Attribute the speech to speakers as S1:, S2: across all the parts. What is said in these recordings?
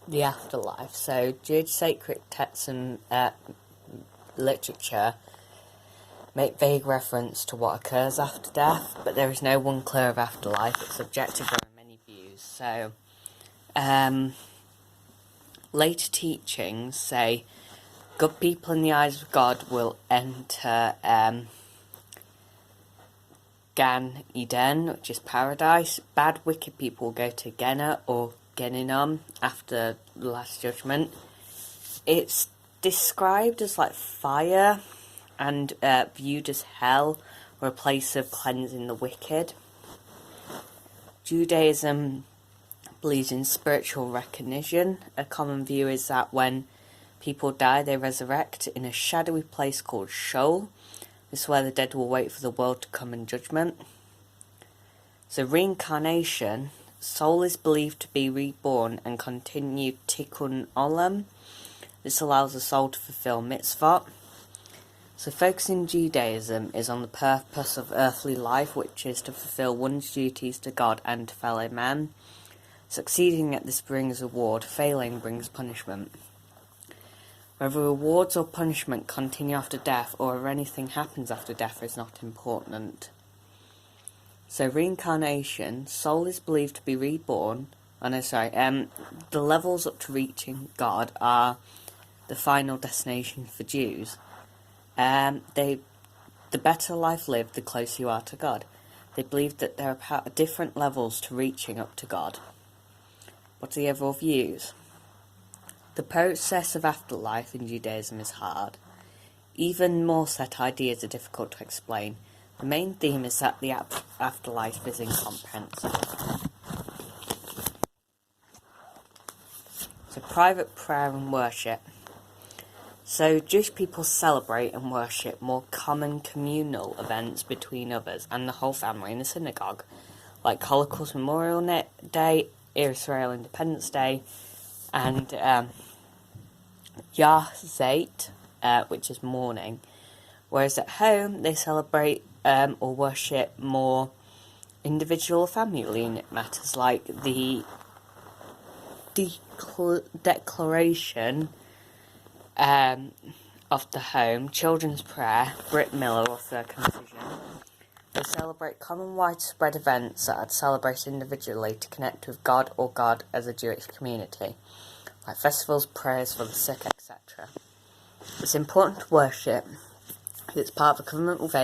S1: the afterlife. So Jewish sacred texts and literature make vague reference to what occurs after death, but there is no one clear of afterlife. It's subjective, there are many views. So later teachings say good people in the eyes of God will enter Gan Eden, which is paradise. Bad, wicked people will go to Gehenna or Gehinnom after the Last Judgment. It's described as like fire and viewed as hell, or a place of cleansing the wicked. Judaism believes in spiritual recognition. A common view is that when people die, they resurrect in a shadowy place called Sheol. This is where the dead will wait for the world to come in judgment. So reincarnation, soul is believed to be reborn and continue tikkun olam. This allows the soul to fulfill mitzvot. So focusing Judaism is on the purpose of earthly life, which is to fulfill one's duties to God and to fellow man. Succeeding at this brings reward, failing brings punishment. Whether rewards or punishment continue after death, or if anything happens after death, is not important. So reincarnation, soul is believed to be reborn. The levels up to reaching God are the final destination for Jews. The better life lived, the closer you are to God. They believe that there are different levels to reaching up to God. What are the overall views? The process of afterlife in Judaism is hard. Even more set ideas are difficult to explain. The main theme is that the afterlife is incomprehensible. So private prayer and worship. So Jewish people celebrate and worship more common communal events between others and the whole family in a synagogue, like Holocaust Memorial Day, Israel Independence Day, and Yahrzeit, which is mourning. Whereas at home they celebrate or worship more individual or family unit matters, like the declaration of the home, children's prayer, Brit Milah or circumcision. They celebrate common widespread events that are celebrated individually to connect with God or God as a Jewish community, like festivals, prayers for the sick, etc. It's important to worship. It's part of the covenant with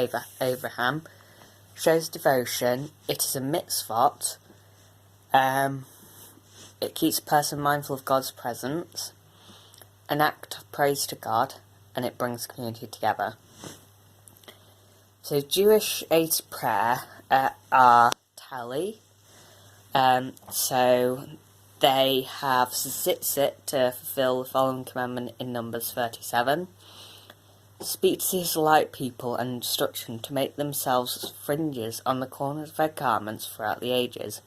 S1: Abraham, shows devotion, it is a mitzvot, it keeps a person mindful of God's presence, an act of praise to God, and it brings the community together. So Jewish aids to prayer are tali. So they have tzitzit to fulfill the following commandment in Numbers 37. Speak to the Israelite people and instruction to make themselves fringes on the corners of their garments throughout the ages.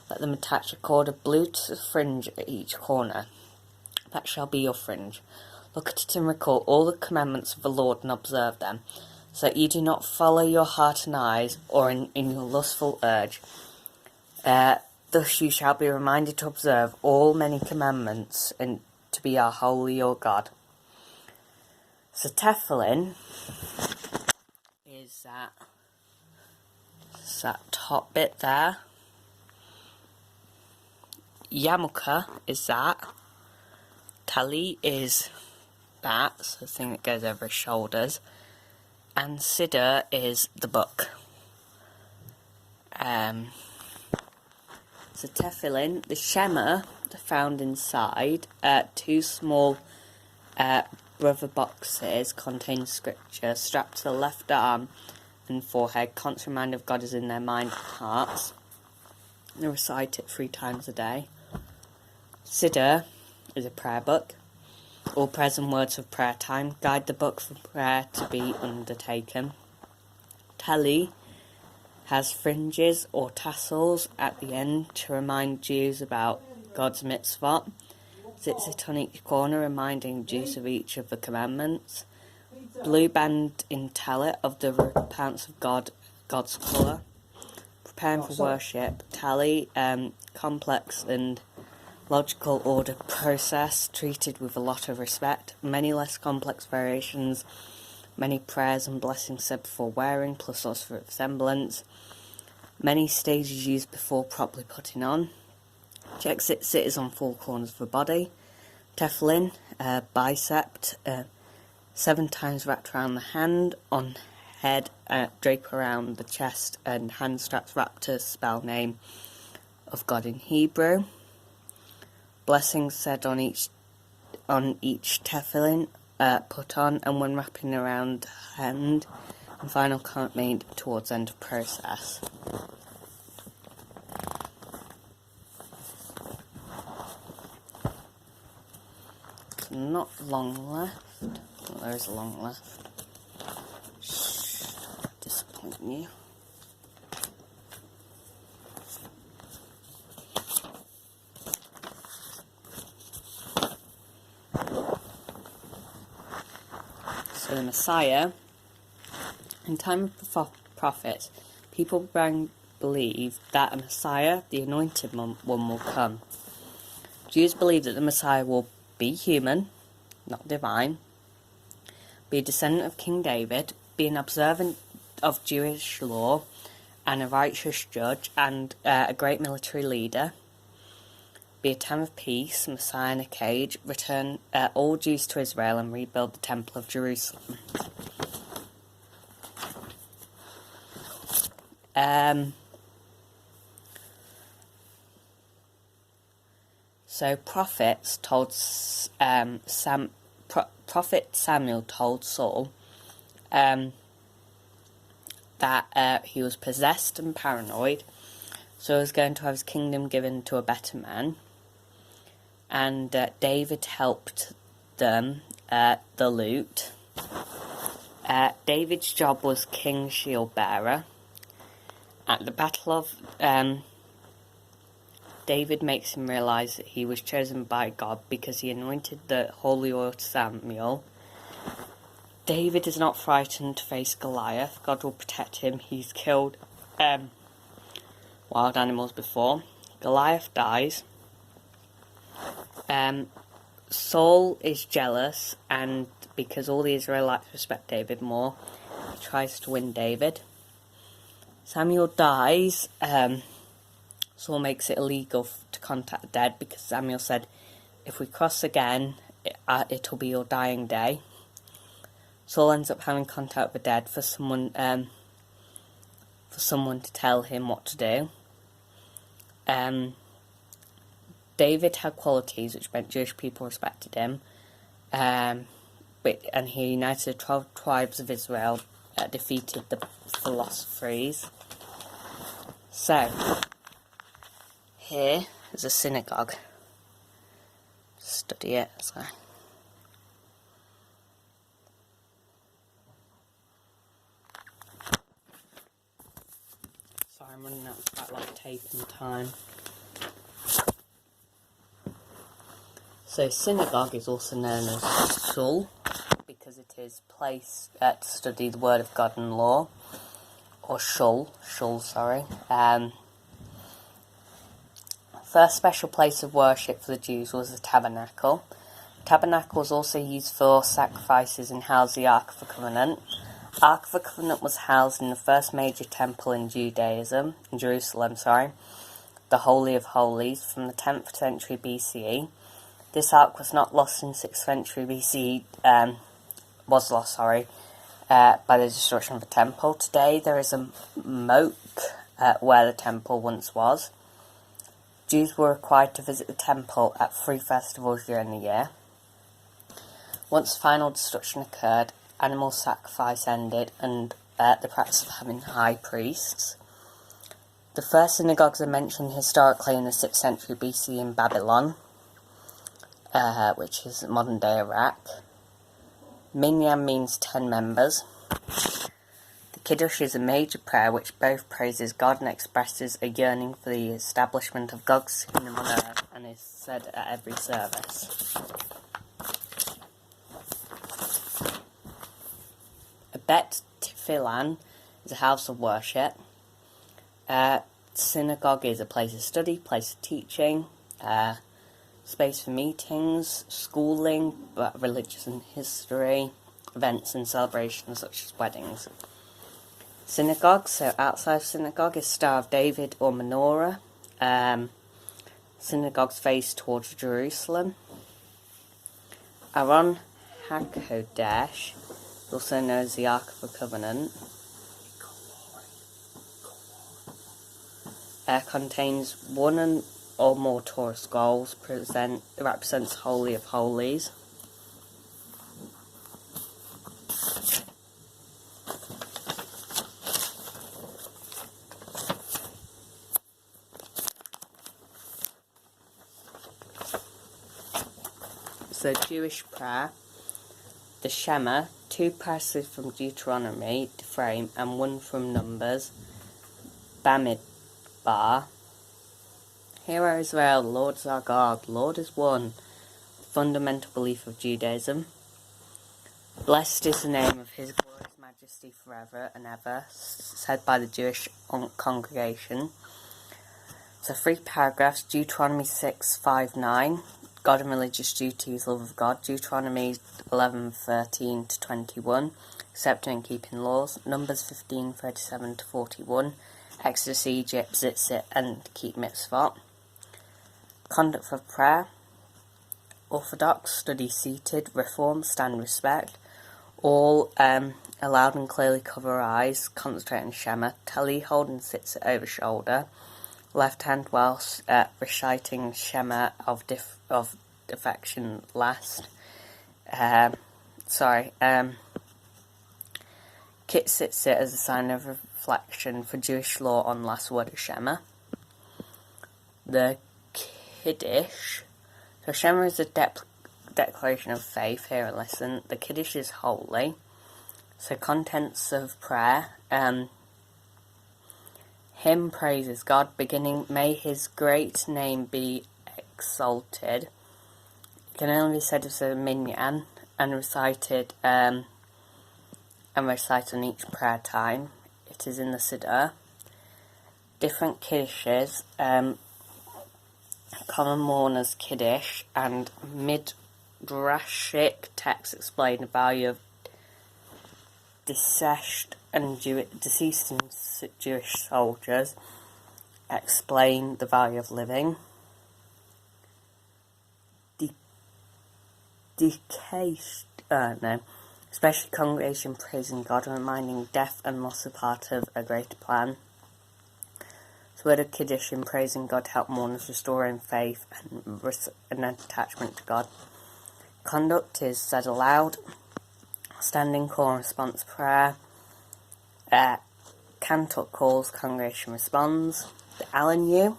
S1: Let them attach a cord of blue to the fringe at each corner. That shall be your fringe. Look at it and recall all the commandments of the Lord and observe them, so that you do not follow your heart and eyes, or in your lustful urge. Thus you shall be reminded to observe all many commandments, and to be our holy your God. So tefillin is that top bit there. Yarmulke is that. Tali is that, so the thing that goes over his shoulders. And Siddur is the book. So tefillin, the Shema found inside, two small rubber boxes contain scripture strapped to the left arm and forehead. Constant reminder of God is in their mind and hearts. They recite it 3 times a day. Siddur is a prayer book. All prayers and words of prayer time guide the book for prayer to be undertaken. Tali has fringes or tassels at the end to remind Jews about God's mitzvot. Sits it on each corner, reminding Jews of each of the commandments. Blue band in tallit of the repentance of God's colour. Preparing for worship. Tali, complex and Logical order process treated with a lot of respect. Many less complex variations. Many prayers and blessings said before wearing, plus source for resemblance. Many stages used before properly putting on. Checks it sitters on 4 corners of the body. Tefillin, bicep, 7 times wrapped around the hand, on head, drape around the chest, and hand straps wrapped to spell name of God in Hebrew. Blessings said on each tefillin put on, and when wrapping around hand, and final comment made towards end of process. So not long left. Well, there is a long left. Disappoint you. So the Messiah, in time of the prophets, people believe that a Messiah, the anointed one, will come. Jews believe that the Messiah will be human, not divine, be a descendant of King David, be an observant of Jewish law, and a righteous judge, and a great military leader, be a time of peace, Messiah in a cage, return all Jews to Israel and rebuild the Temple of Jerusalem. So prophets told Prophet Samuel told Saul that he was possessed and paranoid, so he was going to have his kingdom given to a better man. And David helped them the loot. David's job was King's shield bearer. At the Battle of David makes him realise that he was chosen by God because he anointed the holy oil to Samuel. David is not frightened to face Goliath. God will protect him. He's killed wild animals before. Goliath dies. Saul is jealous, and because all the Israelites respect David more, he tries to win David. Samuel dies. Saul makes it illegal to contact the dead because Samuel said, if we cross again, it'll be your dying day. Saul ends up having contact with the dead for someone to tell him what to do. David had qualities which meant Jewish people respected him, and he united the 12 tribes of Israel, defeated the philosophers. So, here is a synagogue. Study it. Sorry, I'm running out of quite a lot of tape and time. So synagogue is also known as shul, because it is place to study the word of God and law, or shul, sorry. First special place of worship for the Jews was the tabernacle. The tabernacle was also used for sacrifices and housed the Ark of the Covenant. Ark of the Covenant was housed in the first major temple in Jerusalem, the Holy of Holies, from the 10th century BCE. This ark was not lost in 6th century BCE, by the destruction of the temple. Today there is a moat where the temple once was. Jews were required to visit the temple at 3 festivals during the year. Once the final destruction occurred, animal sacrifice ended and the practice of having high priests. The first synagogues are mentioned historically in the 6th century BC in Babylon, which is modern-day Iraq. Minyan means 10 members. The Kiddush is a major prayer which both praises God and expresses a yearning for the establishment of God's kingdom on earth, and is said at every service. A Bet Tefillah is a house of worship. Synagogue is a place of study, place of teaching. space for meetings, schooling, religious and history, events and celebrations such as weddings. Synagogue, so outside synagogue is Star of David or menorah. Synagogues face towards Jerusalem. Aron HaKodesh, also known as the Ark of the Covenant, contains one or more Torah scrolls, represents Holy of Holies. So Jewish prayer, the Shema, 2 passages from Deuteronomy to frame and 1 from Numbers, Bamidbar. Hear, O Israel, the Lord is our God, the Lord is one, fundamental belief of Judaism. Blessed is the name of his glorious majesty forever and ever, said by the Jewish congregation. So 3 paragraphs, Deuteronomy 6:5-9, God and religious duties, love of God, Deuteronomy 11:13-21, accepting and keeping laws, Numbers 15:37-41, Exodus, Egypt, Tzitzit, and keep mitzvot. Conduct for prayer, Orthodox, study seated, Reform, stand respect, all allowed and clearly cover eyes, concentrate on Shema, Tali, hold and sits over shoulder, left hand whilst reciting Shema of defection last. Kit sits it as a sign of reflection for Jewish law on last word of Shema. The Kiddush. So Shema is a declaration of faith. Here and listen. The Kiddush is holy. So contents of prayer. Hymn praises God, beginning, may his great name be exalted. It can only be said as a minyan and recited on each prayer time. It is in the Siddur. Different Kiddushes, common mourners Kiddush, and midrashic texts explain the value of deceased and Jewish soldiers, explain the value of living. Especially congregation praising God and reminding death and loss are part of a greater plan. So word of Kiddush in praising God help mourners restoring faith and attachment to God. Conduct is said aloud. Standing call and response prayer. Cantor calls, congregation responds. The Alenu.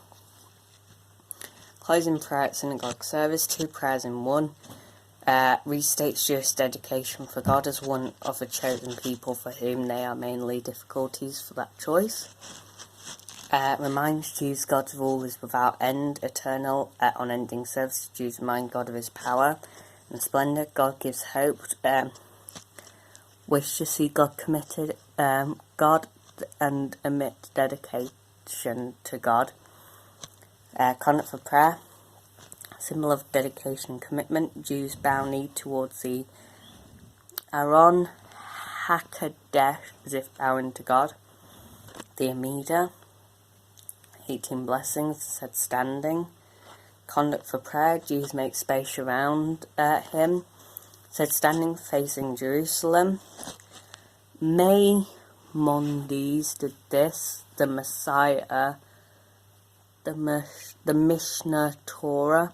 S1: Closing prayer at synagogue service, 2 prayers in 1. Restates Jewish dedication for God as one of the chosen people for whom they are mainly difficulties for that choice. Reminds Jews God's rule is without end, eternal, unending service. Jews remind God of his power and splendor. God gives hope. Wish to see God committed, God and emit dedication to God. Conduct for prayer. Symbol of dedication and commitment. Jews bow knee towards the Aron HaKodesh as if bowing to God. The Amida. 18 blessings said standing. Conduct for prayer. Jews make space around him. Said standing facing Jerusalem. Maimonides did this. The Messiah. The Mishnah Torah.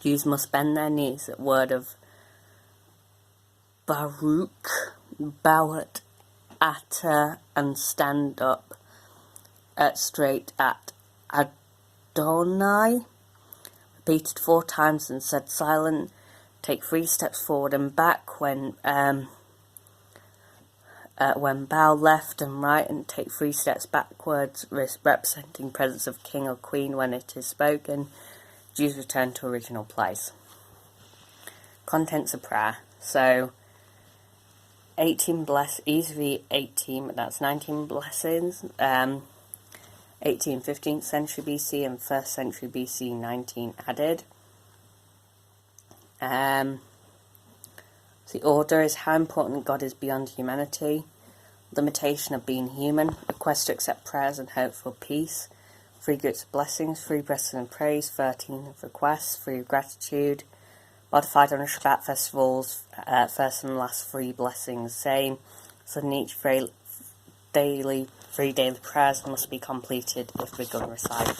S1: Jews must bend their knees at word of Baruch, Bawat, Atta, and stand up straight at Adonai. Repeated 4 times and said silent. Take 3 steps forward and back when bow left and right, and take 3 steps backwards, representing presence of king or queen when it is spoken. Jews return to original place. Contents of prayer. So 18 easily 18, but that's 19 blessings. 18th, 15th century BC, and 1st century BC 19 added. The order is how important God is beyond humanity, limitation of being human, request to accept prayers and hope for peace, 3 groups of blessings, 3 blessings and praise, 13 of requests, 3 of gratitude, modified on a Shabbat festivals, first and last 3 blessings, same, so in each 3 daily prayers must be completed if begun recited.